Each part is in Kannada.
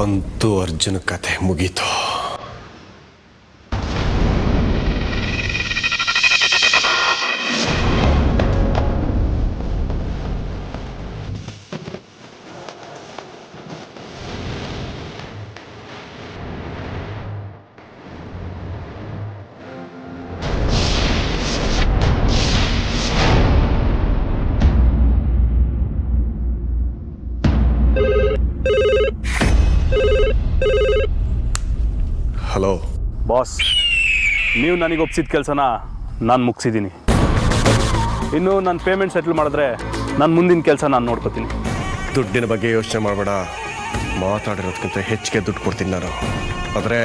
ಅಂತೂ ಅರ್ಜುನ ಕಥೆ ಮುಗೀತು. ಹಲೋ ಬಾಸ್, ನೀವು ನನಗೆ ಒಪ್ಸಿದ ಕೆಲಸನ ನಾನು ಮುಗಿಸಿದ್ದೀನಿ. ಇನ್ನು ನನ್ನ ಪೇಮೆಂಟ್ ಸೆಟಲ್ ಮಾಡಿದ್ರೆ ನನ್ನ ಮುಂದಿನ ಕೆಲಸ ನಾನು ನೋಡ್ಕೋತೀನಿ. ದುಡ್ಡಿನ ಬಗ್ಗೆ ಯೋಚನೆ ಮಾಡಬೇಡ. ಮಾತಾಡಿರೋದಕ್ಕಿಂತ ಹೆಚ್ಚಿಗೆ ದುಡ್ಡು ಕೊಡ್ತೀನಿ ನಾನು. ಆದರೆ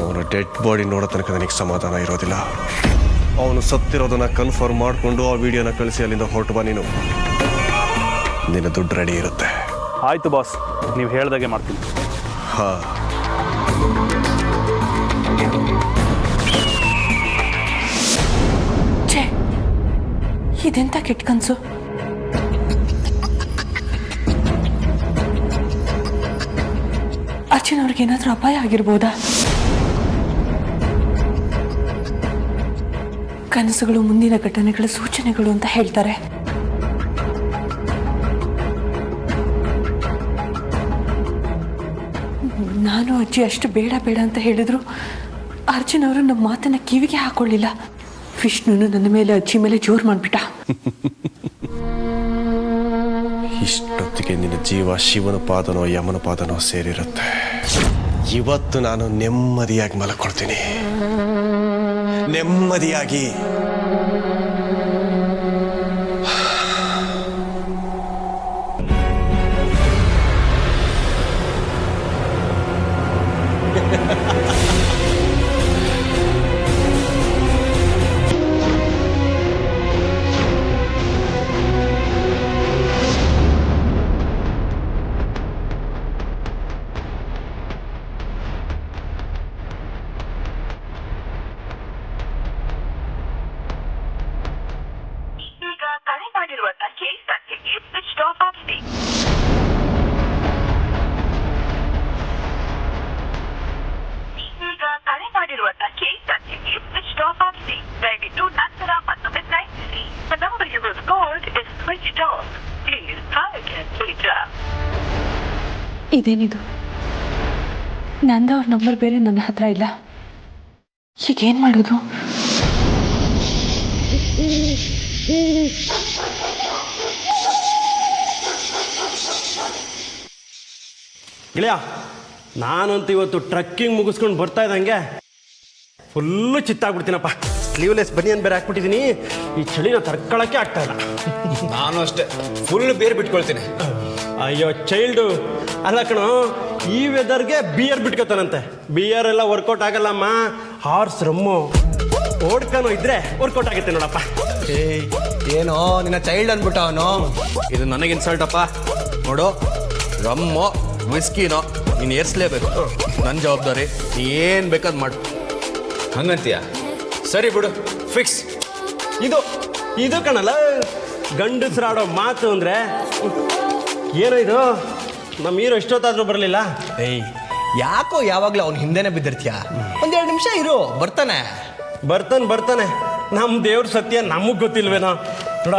ಅವನ ಡೆಡ್ ಬಾಡಿ ನೋಡೋ ತನಕ ನನಗೆ ಸಮಾಧಾನ ಇರೋದಿಲ್ಲ. ಅವನು ಸತ್ತಿರೋದನ್ನು ಕನ್ಫರ್ಮ್ ಮಾಡಿಕೊಂಡು ಆ ವಿಡಿಯೋನ ಕಳಿಸಿ ಅಲ್ಲಿಂದ ಹೊರಟು ಬಾ ನೀನು. ನಿನ್ನ ದುಡ್ಡು ರೆಡಿ ಇರುತ್ತೆ. ಆಯಿತು ಬಾಸ್, ನೀವು ಹೇಳ್ದಾಗೆ ಮಾಡ್ತೀನಿ. ಹಾಂ, ಇದೆಂತ ಕೆಟ್ಟ ಕನಸು. ಅರ್ಜುನ್ ಅವ್ರಿಗೇನಾದ್ರೂ ಅಪಾಯ ಆಗಿರ್ಬೋದಾ? ಕನಸುಗಳು ಮುಂದಿನ ಘಟನೆಗಳ ಸೂಚನೆಗಳು ಅಂತ ಹೇಳ್ತಾರೆ. ನಾನು ಅಜ್ಜಿ ಅಷ್ಟು ಬೇಡ ಬೇಡ ಅಂತ ಹೇಳಿದ್ರು ಅರ್ಜುನ್ ಅವರು ನಮ್ಮ ಮಾತನ್ನ ಕಿವಿಗೆ ಹಾಕೊಳ್ಳಿಲ್ಲ. ವಿಷ್ಣುನು ನನ್ನ ಮೇಲೆ ಅಜ್ಜಿ ಮೇಲೆ ಜೋರು ಮಾಡಿಬಿಟ್ಟ. ಇಷ್ಟೊತ್ತಿಗೆ ನಿನ್ನ ಜೀವ ಶಿವನ ಪಾದನೋ ಯಮನ ಪಾದನೋ ಸೇರಿರುತ್ತೆ. ಇವತ್ತು ನಾನು ನೆಮ್ಮದಿಯಾಗಿ ಮಲ್ಕೊಳ್ತೀನಿ, ನೆಮ್ಮದಿಯಾಗಿ. ಇದೇನಿದು? ನಂದವ್ರ ನಂಬರ್ ಬೇರೆ ನನ್ನ ಹತ್ರ ಇಲ್ಲ. ಈಗೇನು ಮಾಡೋದು? ಗೆಳೆಯ, ನಾನಂತೂ ಇವತ್ತು ಟ್ರಕ್ಕಿಂಗ್ ಮುಗಿಸ್ಕೊಂಡು ಬರ್ತಾ ಇದ್ದಂಗೆ ಫುಲ್ಲು ಚಿತ್ತಾಗ್ಬಿಡ್ತೀನಪ್ಪ. ಸ್ಲೀವ್ಲೆಸ್ ಬನಿಯನ್ ಬೇರೆ ಹಾಕ್ಬಿಟ್ಟಿದ್ದೀನಿ. ಈ ಚಳಿನ ತಡ್ಕೊಳಕ್ಕೆ ಆಗ್ತಾ ಇಲ್ಲ. ನಾನು ಅಷ್ಟೇ ಫುಲ್ ಬೇರೆ ಬಿಟ್ಕೊಳ್ತೀನಿ. ಅಯ್ಯೋ ಚೈಲ್ಡು, ಅಲ್ಲ ಕಣೋ, ಈ ವೆದರ್ಗೆ ಬಿಯರ್ ಬಿಟ್ಕೋತಾನಂತೆ. ಬಿಯರ್ ಎಲ್ಲ ವರ್ಕೌಟ್ ಆಗಲ್ಲಮ್ಮ. ಹಾರ್ಸ್ ರಮ್ಮು ಓಡ್ಕನೋ ಇದ್ರೆ ವರ್ಕೌಟ್ ಆಗುತ್ತೆ ನೋಡಪ್ಪ. ಏಯ್, ಏನೋ ನಿನ್ನ ಚೈಲ್ಡ್ ಅನ್ಬಿಟ್ಟ ಅವನು. ಇದು ನನಗೆ ಇನ್ಸಲ್ಟ್ ಅಪ್ಪ. ನೋಡು, ರಮ್ಮೋ ವಿಸ್ಕಿನೋ ನೀನು ಏರ್ಸ್ಲೇಬೇಕು. ನನ್ನ ಜವಾಬ್ದಾರಿ. ನೀ ಏನು ಬೇಕಾದ್ ಮಾಡು. ಹಂಗಂತೀಯ? ಸರಿ ಬಿಡು, ಫಿಕ್ಸ್. ಇದು ಇದು ಕಣಲ್ಲ ಗಂಡಸ್ರಾಡೋ ಮಾತು ಅಂದರೆ. ಏನೋ ಇದು, ನಮ್ಮ ಹೀರೋ ಎಷ್ಟೊತ್ತಾದರೂ ಬರಲಿಲ್ಲ. ಏಯ್, ಯಾಕೋ ಯಾವಾಗಲೂ ಅವ್ನು ಹಿಂದೆನೇ ಬಿದ್ದಿರ್ತೀಯ? ಒಂದೆರಡು ನಿಮಿಷ ಇರು, ಬರ್ತಾನೆ. ಬರ್ತಾನೆ. ನಮ್ಮ ದೇವ್ರ ಸತ್ಯ ನಮಗೆ ಗೊತ್ತಿಲ್ವೇನೋ. ನೋಡ,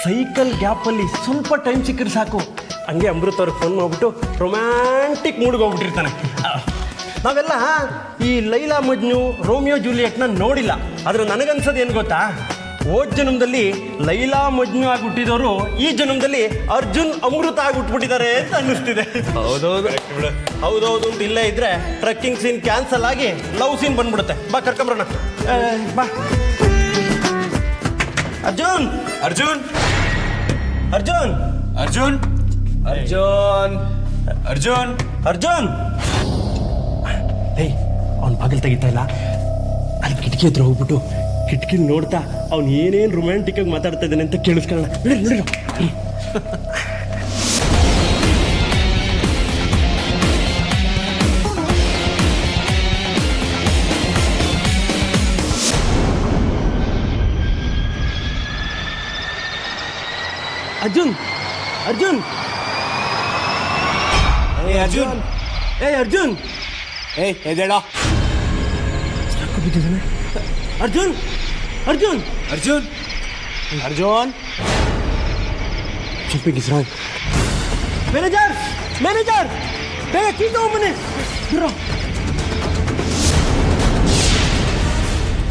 ಸೈಕಲ್ ಗ್ಯಾಪಲ್ಲಿ ಸ್ವಲ್ಪ ಟೈಮ್ ಸಿಕ್ಕರೆ ಸಾಕು, ಹಂಗೆ ಅಮೃತ್ ಅವ್ರಿಗೆ ಫೋನ್ ಮಾಡ್ಬಿಟ್ಟು ರೊಮ್ಯಾಂಟಿಕ್ ಮೂಡ್ಗೆ ಹೋಗ್ಬಿಟ್ಟಿರ್ತಾನೆ. ನಾವೆಲ್ಲ ಈ ಲೈಲಾ ಮಜ್ನು, ರೋಮಿಯೋ ಜೂಲಿಯಟ್ನ ನೋಡಿಲ್ಲ. ಆದರೆ ನನಗನ್ಸೋದು ಏನು ಗೊತ್ತಾ, ಹೋದ ಜನ್ಮದಲ್ಲಿ ಲೈಲಾ ಮಜ್ನು ಆಗಿಬಿಟ್ಟಿದವರು ಈ ಜನ್ಮದಲ್ಲಿ ಅರ್ಜುನ್ ಅಮೃತ ಆಗಿಬಿಟ್ಬಿಟ್ಟಿದ್ದಾರೆ ಅಂತ ಅನ್ನಿಸ್ತಿದೆ. ಹೌದೌದು ಅಂತ ಇಲ್ಲೇ ಇದ್ರೆ ಟ್ರೆಕ್ಕಿಂಗ್ ಸೀನ್ ಕ್ಯಾನ್ಸಲ್ ಆಗಿ ಲವ್ ಸೀನ್ ಬಂದ್ಬಿಡುತ್ತೆ. ಬಾ ಕರ್ಕೊಂಬರೋಣ, ಬಾ. ಅರ್ಜುನ್ ಅರ್ಜುನ್ ಅರ್ಜುನ್ ಅರ್ಜುನ್ ಅರ್ಜುನ್ ಅರ್ಜುನ್ ಅರ್ಜುನ್ ಹೇಯ್, ಅವ್ನು ಬಾಗಿಲು ತೆಗಿತಾ ಇಲ್ಲ. ಅಲ್ಲಿ ಕಿಟಕಿ ಹತ್ರ ಹೋಗ್ಬಿಟ್ಟು ಕಿಟಕಿಲಿ ನೋಡ್ತಾ ಅವ್ನು ಏನೇನು ರೊಮ್ಯಾಂಟಿಕ್ ಆಗಿ ಮಾತಾಡ್ತಾ ಇದ್ದಾನೆ ಅಂತ ಕೇಳಿಸ್ಕೊಳ್ಳೋಣ. ನೋಡಿ ಅರ್ಜುನ್ ಅರ್ಜುನ್ ಅರ್ಜುನ್ ಅರ್ಜುನ್ ಎದೇಳೋ ಬಿದ್ದಿದ್ದಾನೆ. Arjun Arjun Arjun Arjun something is wrong. Manager ಬೇಗ ಕೀ ತಗೊಂಬನ್ನಿ.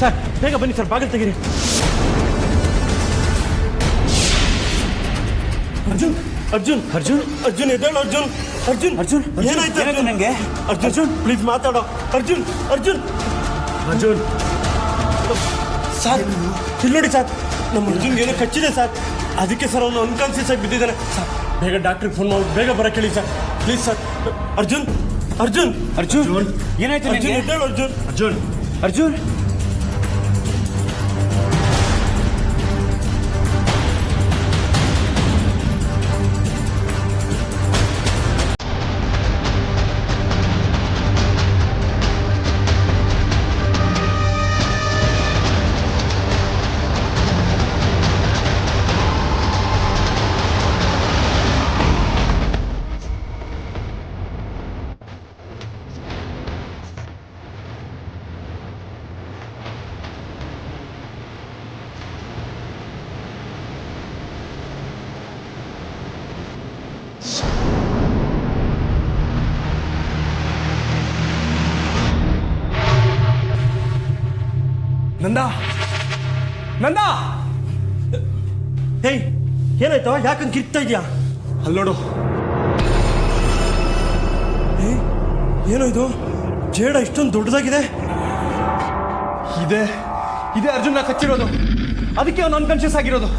ಸರ್ ಬೇಗ ಬನ್ನಿ ಸರ್, ಬಾಗಿಲು ತೆಗೀರಿ. ಅರ್ಜುನ್ ಎದ್ದೇಳು. ಅರ್ಜುನ್ ಏನಾಯ್ತು ನನಗೆ? ಅರ್ಜುನ್ ಪ್ಲೀಸ್ ಮಾತಾಡೋ. ಅರ್ಜುನ್ ಸರ್ ಇಲ್ಲಿ ನೋಡಿ ಸರ್, ನಮ್ಮ ಅರ್ಜುನ್ಗೆ ಏನೋ ಕಚ್ಚಿದೆ ಸರ್, ಅದಕ್ಕೆ ಸರ್ ಅವನು ಅನ್ಕಾನ್ಸಿಯಸ್ ಆಗಿ ಬಿದ್ದಿದ್ದಾನೆ ಸರ್. ಬೇಗ ಡಾಕ್ಟ್ರಿಗೆ ಫೋನ್ ಮಾಡಿ ಬೇಗ ಬರಕ್ಕೆ ಹೇಳಿ ಸರ್, ಪ್ಲೀಸ್ ಸರ್. ಅರ್ಜುನ್ ಏನಾಯ್ತು? ಎದ್ದೇಳು ಅರ್ಜುನ್. ನಂದ ಹೇಯ್ ಏನಾಯ್ತು? ಯಾಕಂಗೆ ಕಿರ್ತಾ ಇದೆಯಾ? ಅಲ್ಲಿ ನೋಡು. ಏನೋ ಇದು ಜೇಡ ಇಷ್ಟೊಂದು ದೊಡ್ಡದಾಗಿದೆ. ಇದೆ ಅರ್ಜುನ್ ಕಚ್ಚಿರೋದು, ಅದಕ್ಕೆ ಅವನು ಅನ್ಕಾನ್ಶಿಯಸ್ ಆಗಿರೋದು.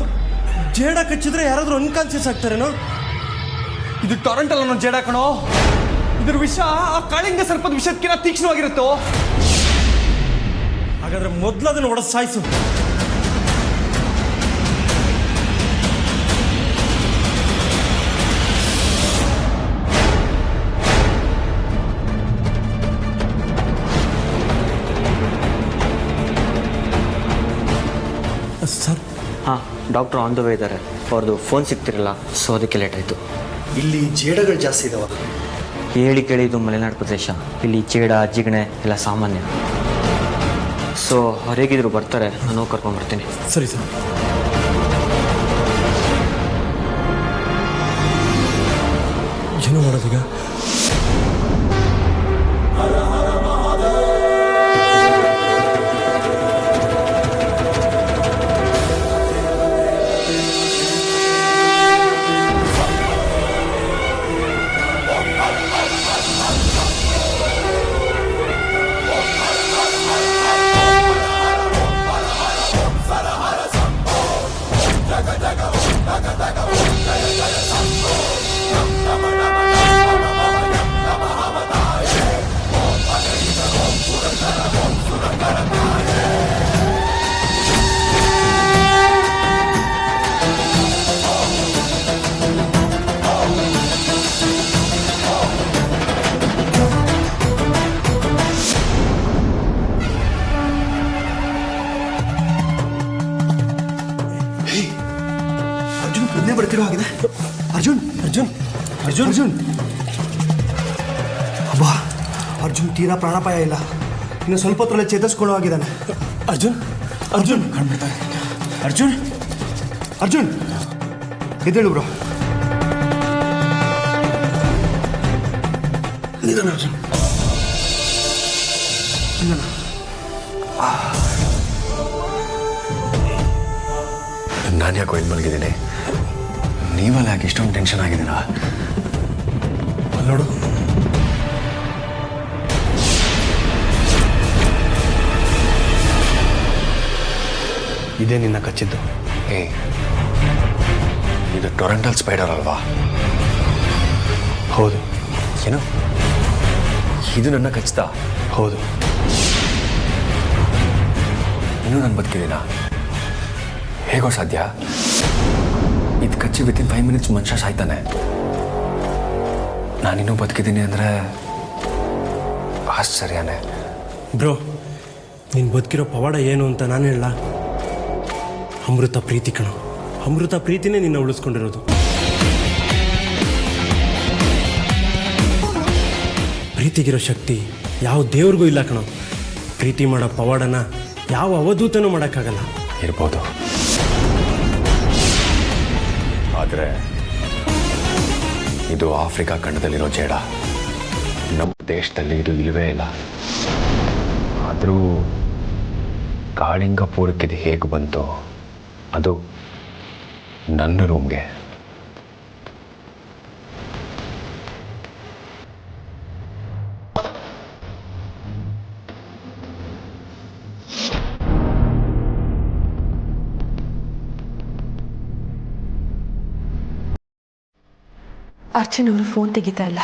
ಜೇಡ ಕಚ್ಚಿದ್ರೆ ಯಾರಾದ್ರೂ ಅನ್ಕಾನ್ಸಿಯಸ್ ಆಗ್ತಾರೇನೋ? ಇದು ಟೊರೆಂಟಲ್ ಅನ್ನೋ ಜೇಡ ಕಣೋ. ಇದ್ರ ವಿಷ ಆ ಕಾಳಿಂಗ ಸರ್ಪದ ವಿಷಕ್ಕಿಂತ ತೀಕ್ಷ್ಣವಾಗಿರುತ್ತೋ. ಹಾಗಾದ್ರೆ ಮೊದಲು ಅದನ್ನು ಹೊಡೆದು ಸಾಯಿಸು. ಸರ್ ಹಾಂ, ಡಾಕ್ಟ್ರು ಆನ್ ದ ವೇ ಇದ್ದಾರೆ. ಅವ್ರದ್ದು ಫೋನ್ ಸಿಗ್ತಿರಲ್ಲ, ಸೊ ಅದಕ್ಕೆ ಲೇಟ್ ಆಯಿತು. ಇಲ್ಲಿ ಜೇಡಗಳು ಜಾಸ್ತಿ ಇದಾವ. ಹೇಳಿ ಕೇಳಿದ್ದು ಮಲೆನಾಡು ಪ್ರದೇಶ, ಇಲ್ಲಿ ಜೇಡ ಜಿಗಣೆ ಎಲ್ಲ ಸಾಮಾನ್ಯ. ಸೊ ಅವ್ರು ಹೇಗಿದ್ರು ಬರ್ತಾರೆ, ನಾನು ಕರ್ಕೊಂಡ್ಬರ್ತೀನಿ. ಸರಿ ಸರ್. ಏನು ಮಾಡೋದೀಗ? ಅರ್ಜುನ್ ಪ್ರಜ್ಞೆ ಬರ್ತಿರೋ ಆಗಿದೆ. ಅರ್ಜುನ್ ಅಬ್ಬಾ, ಅರ್ಜುನ್ ತೀರಾ ಪ್ರಾಣಾಪಾಯ ಇಲ್ಲ. ಇನ್ನು ಸ್ವಲ್ಪ ಹೊತ್ತಲ್ಲೇ ಚೇತರಿಸ್ಕೊಳ್ಳೋ ಆಗಿದ್ದಾನೆ. ಅರ್ಜುನ್ ಕಂಡ್ಬಿಡ್ತಾ ಇದ್ದಾನೆ. ಅರ್ಜುನ್ ಎದ್ದೇಳು ಬ್ರೋ. ನಿಧಾನ ಅರ್ಜುನ್, ನಿಧಾನ. ನಾನು ಯಾಕೋ ಇಲ್ಲಿ ಮಲಗಿದ್ದೀನಿ, ನೀವಲ್ಲ ಯಾಕೆ ಇಷ್ಟೊಂದು ಟೆನ್ಷನ್ ಆಗಿದ್ದೀರಾ? ಅಲ್ಲಿ ನೋಡು. ಇದೇ ನಿನ್ನ ಕಚ್ಚಿದ್ದು? ಇದು ಟೊರೆಂಟಲ್ ಸ್ಪೈಡರ್ ಅಲ್ವಾ? ಹೌದು. ಏನು ಇದು ನನ್ನ ಕಚ್ಚಿದ? ಹೌದು. ಇನ್ನೂ ನಾನು ಬದುಕಿದ್ದೀನಾ? ಹೇಗೋ ಸಾಧ್ಯ? ಇದು ಕಚ್ಚಿ ವಿತಿನ್ 5 ಮಿನಿಟ್ಸ್ ಮನುಷ್ಯ ಸಾಯ್ತಾನೆ. ನಾನಿನ್ನೂ ಬದುಕಿದ್ದೀನಿ ಅಂದರೆ ಆಶ್ಚರ್ಯನೇ. ಬ್ರೋ, ನೀನು ಬದುಕಿರೋ ಪವಾಡ ಏನು ಅಂತ ನಾನು ಹೇಳ? ಅಮೃತ ಪ್ರೀತಿ ಕಣೋ. ಅಮೃತ ಪ್ರೀತಿನೇ ನಿನ್ನ ಉಳಿಸ್ಕೊಂಡಿರೋದು. ಪ್ರೀತಿಗಿರೋ ಶಕ್ತಿ ಯಾವ ದೇವ್ರಿಗೂ ಇಲ್ಲ ಕಣೋ. ಪ್ರೀತಿ ಮಾಡೋ ಪವಾಡನ ಯಾವ ಅವಧೂತನೂ ಮಾಡೋಕ್ಕಾಗಲ್ಲ. ಇರ್ಬೋದು, ಆದರೆ ಇದು ಆಫ್ರಿಕಾ ಖಂಡದಲ್ಲಿರೋ ಜೇಡ. ನಮ್ಮ ದೇಶದಲ್ಲಿ ಇದು ಇಲ್ಲವೇ ಇಲ್ಲ. ಆದರೂ ಕಾಳಿಂಗಪುರಕ್ಕೆ ಇದು ಹೇಗೆ ಬಂತು? ಅದು ನನ್ನ ರೂಮ್ಗೆ. ಅರ್ಚನ್ ಅವರು ಫೋನ್ ತೆಗಿತಾ ಇಲ್ಲ.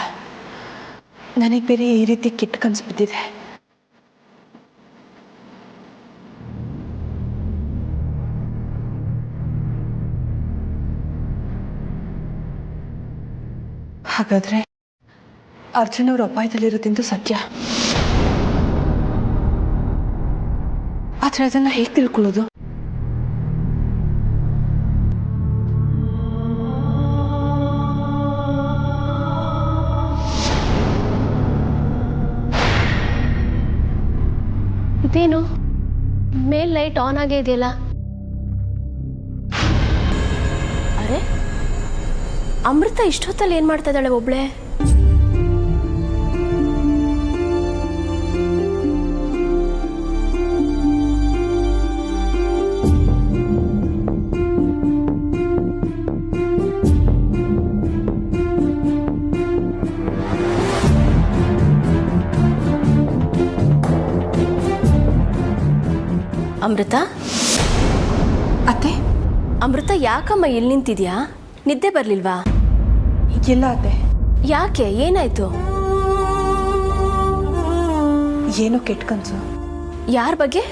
ನನಗೆ ಬೇರೆ ಈ ರೀತಿ ಕೆಟ್ಟ ಕನಸು ಬಿದ್ದಿದೆ. ಹಾಗಾದ್ರೆ ಅರ್ಜುನ್ ಅವರು ಅಪಾಯದಲ್ಲಿರೋದಂತೂ ಸತ್ಯ. ಆದ್ರೆ ಅದನ್ನ ಹೇಗೆ ತಿಳ್ಕೊಳ್ಳೋದು? ಇದೇನು ಮೇಲ್ ಲೈಟ್ ಆನ್ ಆಗೇ ಇದೆಯಲ್ಲ? ಅರೆ, ಅಮೃತ ಇಷ್ಟೊತ್ತಲ್ಲಿ ಏನು ಮಾಡ್ತಾ ಇದ್ದಾಳೆ ಒಬ್ಳೆ? ಅಮೃತ, ಅತ್ತೆ, ಅಮೃತ ಯಾಕಮ್ಮ ಇಲ್ಲಿ ನಿಂತಿದ್ಯಾ? ನಿದ್ದೆ ಬರ್ಲಿಲ್ವಾ? ಇಲ್ಲ ಅತ್ತೆ. ಯಾಕೆ, ಏನಾಯ್ತು? ಏನೋ ಕೆಟ್ಟ ಕನಸು. ಯಾರ ಬಗ್ಗೆ?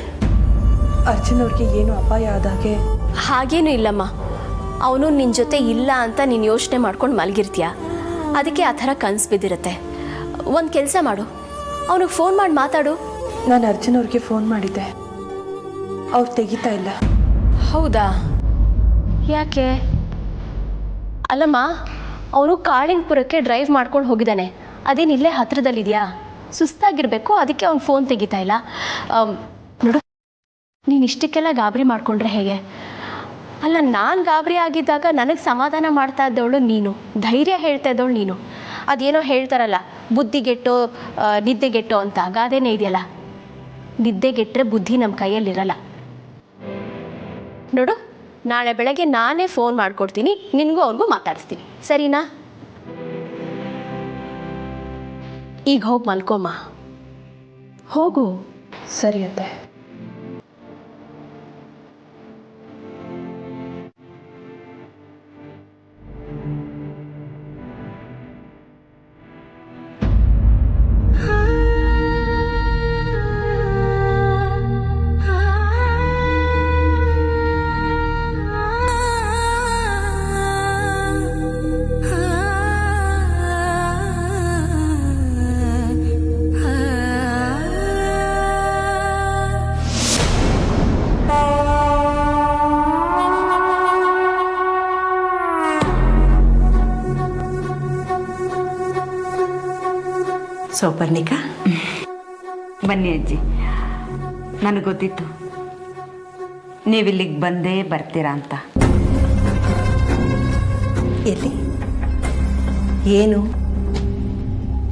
ಅರ್ಜುನ್ ಅವ್ರಿಗೆ ಏನೋ ಅಪಾಯ ಆದಾಗೆ. ಹಾಗೇನೂ ಇಲ್ಲಮ್ಮ, ಅವನು ನಿನ್ನ ಜೊತೆ ಇಲ್ಲ ಅಂತ ನೀನು ಯೋಚನೆ ಮಾಡ್ಕೊಂಡು ಮಲಗಿರ್ತೀಯ, ಅದಕ್ಕೆ ಆ ಥರ ಕನಸು ಬಿದ್ದಿರುತ್ತೆ. ಒಂದು ಕೆಲಸ ಮಾಡು, ಅವನಿಗೆ ಫೋನ್ ಮಾಡಿ ಮಾತಾಡು. ನಾನು ಅರ್ಜುನ್ ಅವ್ರಿಗೆ ಫೋನ್ ಮಾಡಿದ್ದೆ, ಅವ್ರು ತೆಗಿತಾ ಇಲ್ಲ. ಹೌದಾ? ಯಾಕೆ? ಅಲ್ಲಮ್ಮ, ಅವನು ಕಾಳಿಂಗಪುರಕ್ಕೆ ಡ್ರೈವ್ ಮಾಡ್ಕೊಂಡು ಹೋಗಿದ್ದಾನೆ. ಅದೇನು ಇಲ್ಲೇ ಹತ್ರದಲ್ಲಿದೆಯಾ? ಸುಸ್ತಾಗಿರಬೇಕು, ಅದಕ್ಕೆ ಅವ್ನು ಫೋನ್ ತೆಗಿತಾ ಇಲ್ಲ. ನೋಡು, ನೀನು ಇಷ್ಟಕ್ಕೆಲ್ಲ ಗಾಬರಿ ಮಾಡಿಕೊಂಡ್ರೆ ಹೇಗೆ? ಅಲ್ಲ, ನಾನು ಗಾಬರಿ ಆಗಿದ್ದಾಗ ನನಗೆ ಸಮಾಧಾನ ಮಾಡ್ತಾ ಇದ್ದವಳು ನೀನು, ಧೈರ್ಯ ಹೇಳ್ತಾ ಇದ್ದವಳು ನೀನು. ಅದೇನೋ ಹೇಳ್ತಾರಲ್ಲ, ಬುದ್ಧಿಗೆಟ್ಟೋ ನಿದ್ದೆಗೆಟ್ಟೋ ಅಂತ, ಗಾದೆನೇ ಇದೆಯಲ್ಲ. ನಿದ್ದೆಗೆಟ್ಟರೆ ಬುದ್ಧಿ ನಮ್ಮ ಕೈಯಲ್ಲಿರಲ್ಲ. ನೋಡು, ನಾಳೆ ಬೆಳಗ್ಗೆ ನಾನೇ ಫೋನ್ ಮಾಡಿಕೊಡ್ತೀನಿ, ನಿನಗೂ ಅವ್ರಿಗೂ ಮಾತಾಡಿಸ್ತೀನಿ, ಸರಿನಾ? ಈಗ ಹೋಗಿ ಮಲ್ಕೊಮ್ಮ, ಹೋಗು. ಸರಿ ಅತ್ತೆ. ಸೌಪರ್ಣಿಕಾ, ಬನ್ನಿ ಅಜ್ಜಿ. ನನಗೆ ಗೊತ್ತಿತ್ತು ನೀವಿಲ್ಲಿಗೆ ಬಂದೇ ಬರ್ತೀರಾ ಅಂತ. ಎಲ್ಲಿ ಏನು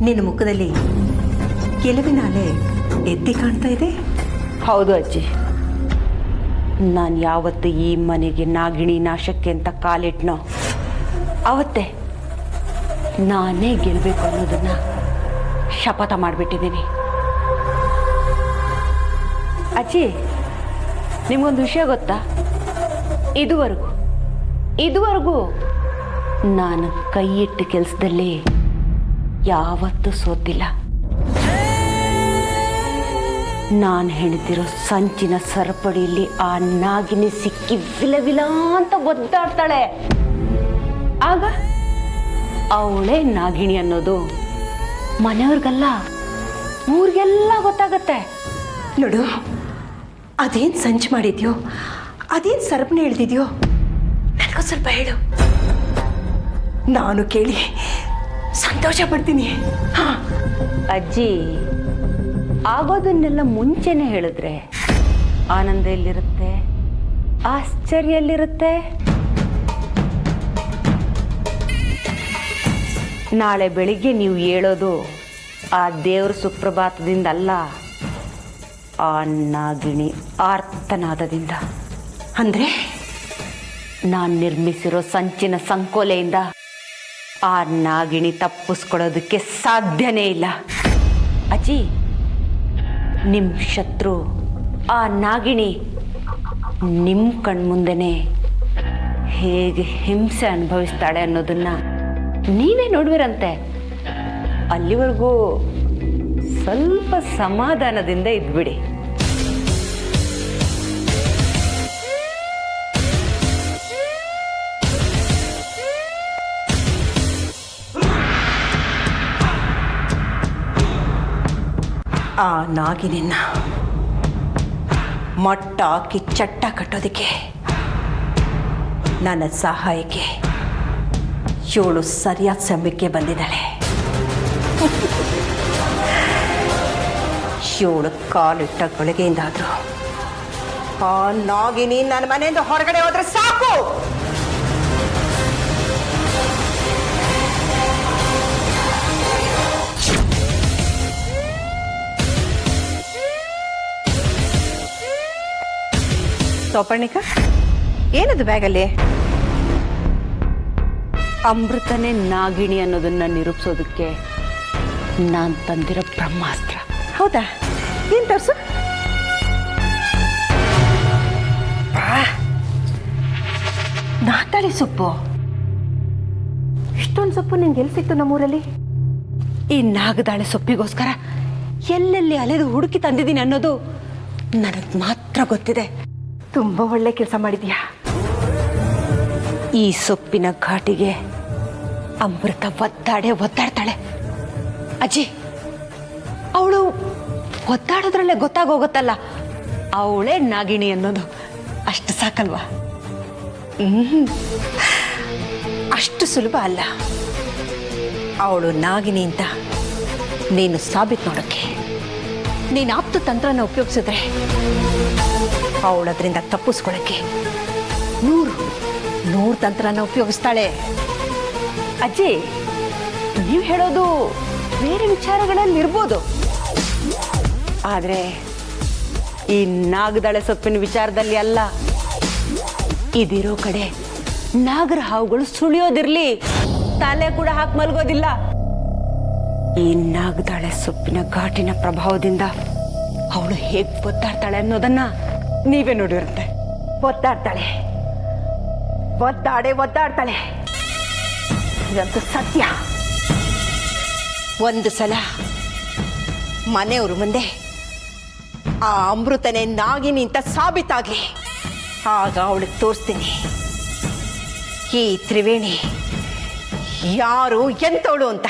ನಿನ್ನ ಮುಖದಲ್ಲಿ ಕೆಲವಿನ ಅಲೆ ಎತ್ತಿ ಕಾಣ್ತಾ ಇದೆ? ಹೌದು ಅಜ್ಜಿ, ನಾನು ಯಾವತ್ತು ಈ ಮನೆಗೆ ನಾಗಿಣಿ ನಾಶಕ್ಕೆ ಅಂತ ಕಾಲಿಟ್ನೋ ಅವತ್ತೇ ನಾನೇ ಗೆಲ್ಲಬೇಕು ಅನ್ನೋದನ್ನ ಶಪಥ ಮಾಡಿಬಿಟ್ಟಿದ್ದೀನಿ. ಅಜ್ಜಿ, ನಿಮಗೊಂದು ವಿಷಯ ಗೊತ್ತಾ? ಇದುವರೆಗೂ ನಾನು ಕೈ ಇಟ್ಟ ಕೆಲಸದಲ್ಲಿ ಯಾವತ್ತೂ ಸೋತಿಲ್ಲ. ನಾನು ಹೆಣ್ದಿರೋ ಸಂಚಿನ ಸರಪಡಿಯಲ್ಲಿ ಆ ನಾಗಿನಿ ಸಿಕ್ಕಿ ವಿಲವಿಲ ಅಂತ ಒದ್ದಾಡ್ತಾಳೆ. ಆಗ ಅವಳೇ ನಾಗಿಣಿ ಅನ್ನೋದು ಮನೆಯವ್ರಿಗಲ್ಲ, ಊರಿಗೆಲ್ಲ ಗೊತ್ತಾಗತ್ತೆ. ನೋಡು, ಅದೇನು ಸಂಚು ಮಾಡಿದ್ಯೋ, ಅದೇನು ಸರಪಣಿ ಹೇಳ್ತಿದ್ಯೋ, ನನಗೂ ಸ್ವಲ್ಪ ಹೇಳು. ನಾನು ಕೇಳಿ ಸಂತೋಷ ಪಡ್ತೀನಿ. ಹಾಂ, ಅಜ್ಜಿ ಆಗೋದನ್ನೆಲ್ಲ ಮುಂಚೆನೆ ಹೇಳಿದ್ರೆ ಆನಂದ ಎಲ್ಲಿರುತ್ತೆ, ಆಶ್ಚರ್ಯ ಎಲ್ಲಿರುತ್ತೆ? ನಾಳೆ ಬೆಳಿಗ್ಗೆ ನೀವು ಹೇಳೋದು ಆ ದೇವ್ರ ಸುಪ್ರಭಾತದಿಂದ ಅಲ್ಲ, ಆ ನಾಗಿಣಿ ಆರ್ತನಾದದಿಂದ. ಅಂದರೆ ನಾನು ನಿರ್ಮಿಸಿರೋ ಸಂಚಿನ ಸಂಕೋಲೆಯಿಂದ ಆ ನಾಗಿಣಿ ತಪ್ಪಿಸ್ಕೊಳ್ಳೋದಕ್ಕೆ ಸಾಧ್ಯನೇ ಇಲ್ಲ. ಅಜ್ಜಿ, ನಿಮ್ಮ ಶತ್ರು ಆ ನಾಗಿಣಿ ನಿಮ್ಮ ಕಣ್ಮುಂದೆನೇ ಹೇಗೆ ಹಿಂಸೆ ಅನುಭವಿಸ್ತಾಳೆ ಅನ್ನೋದನ್ನ ನೀವೇ ನೋಡುವಿರಂತೆ. ಅಲ್ಲಿವರೆಗೂ ಸ್ವಲ್ಪ ಸಮಾಧಾನದಿಂದ ಇದ್ಬಿಡಿ. ಆ ನಾಗಿನಿನ್ನ ಮಟ್ಟ ಹಾಕಿ ಚಟ್ಟ ಕಟ್ಟೋದಕ್ಕೆ ನನ್ನ ಸಹಾಯಕ್ಕೆ ಇವಳು ಸರಿಯಾದ ಸಮಯಕ್ಕೆ ಬಂದಿದ್ದಾಳೆ. ಇವಳು ಕಾಲಿಟ್ಟ ಗಳಿಗೆಯಿಂದಾದ್ರು ಆ ನಾಗಿನಿ ನನ್ನ ಮನೆಯಿಂದ ಹೊರಗಡೆ ಹೋದ್ರೆ ಸಾಕು. ಸೌಪರ್ಣಿಕ, ಏನದು ಬ್ಯಾಗಲ್ಲಿ? ಅಮೃತನೇ ನಾಗಿಣಿ ಅನ್ನೋದನ್ನ ನಿರೂಪಿಸೋದಕ್ಕೆ ನಾನು ತಂದಿರೋ ಬ್ರಹ್ಮಾಸ್ತ್ರ. ಹೌದಾ? ಏನು ತರ್ಸು? ನಾತಾಳಿ ಸೊಪ್ಪು. ಇಷ್ಟೊಂದು ಸೊಪ್ಪು ನಿಂಗೆ ಎಲ್ಲಿ ಸಿಕ್ತು ನಮ್ಮೂರಲ್ಲಿ? ಈ ನಾಗದಾಳೆ ಸೊಪ್ಪಿಗೋಸ್ಕರ ಎಲ್ಲೆಲ್ಲಿ ಅಲೆದು ಹುಡುಕಿ ತಂದಿದ್ದೀನಿ ಅನ್ನೋದು ನನಗೆ ಮಾತ್ರ ಗೊತ್ತಿದೆ. ತುಂಬ ಒಳ್ಳೆ ಕೆಲಸ ಮಾಡಿದ್ಯಾ. ಈ ಸೊಪ್ಪಿನ ಘಾಟಿಗೆ ಅಮೃತ ಒದ್ದಾಡ್ತಾಳೆ. ಅಜ್ಜಿ, ಅವಳು ಒದ್ದಾಡೋದ್ರಲ್ಲೇ ಗೊತ್ತಾಗೋಗುತ್ತಲ್ಲ ಅವಳೇ ನಾಗಿಣಿ ಅನ್ನೋದು. ಅಷ್ಟು ಸಾಕಲ್ವಾ? ಅಷ್ಟು ಸುಲಭ ಅಲ್ಲ ಅವಳು ನಾಗಿನಿ ಅಂತ ನೀನು ಸಾಬೀತು ಮಾಡೋಕ್ಕೆ. ನೀನು ಆಪ್ತ ತಂತ್ರನ ಉಪಯೋಗಿಸಿದ್ರೆ ಅವಳದ್ರಿಂದ ತಪ್ಪಿಸ್ಕೊಳ್ಳೋಕ್ಕೆ ನೂರು ತಂತ್ರನ ಉಪಯೋಗಿಸ್ತಾಳೆ. ಅಜ್ಜಿ, ನೀವು ಹೇಳೋದು ಬೇರೆ ವಿಚಾರಗಳಲ್ಲಿ ಇರ್ಬೋದು, ಆದರೆ ಈ ನಾಗದಾಳೆ ಸೊಪ್ಪಿನ ವಿಚಾರದಲ್ಲಿ ಅಲ್ಲ. ಇದಿರೋ ಕಡೆ ನಾಗರ ಹಾವುಗಳು ಸುಳಿಯೋದಿರ್ಲಿ, ತಲೆ ಕೂಡ ಹಾಕಿ ಮಲ್ಗೋದಿಲ್ಲ. ಈ ನಾಗದಾಳೆ ಸೊಪ್ಪಿನ ಘಾಟಿನ ಪ್ರಭಾವದಿಂದ ಅವಳು ಹೇಗೆ ಒದ್ದಾಡ್ತಾಳೆ ಅನ್ನೋದನ್ನ ನೀವೇ ನೋಡಿರುತ್ತೆ. ಒದ್ದಾಡ್ತಾಳೆ. ಇದಂತೂ ಸತ್ಯ. ಒಂದು ಸಲ ಮನೆಯವರು ಮುಂದೆ ಆ ಅಮೃತನೇ ನಾಗಿನಿ ಅಂತ ಸಾಬೀತಾಗ್ಲಿ, ಆಗ ಅವಳಿಗೆ ತೋರಿಸ್ತೀನಿ ಈ ತ್ರಿವೇಣಿ ಯಾರು ಎಂತವಳು ಅಂತ.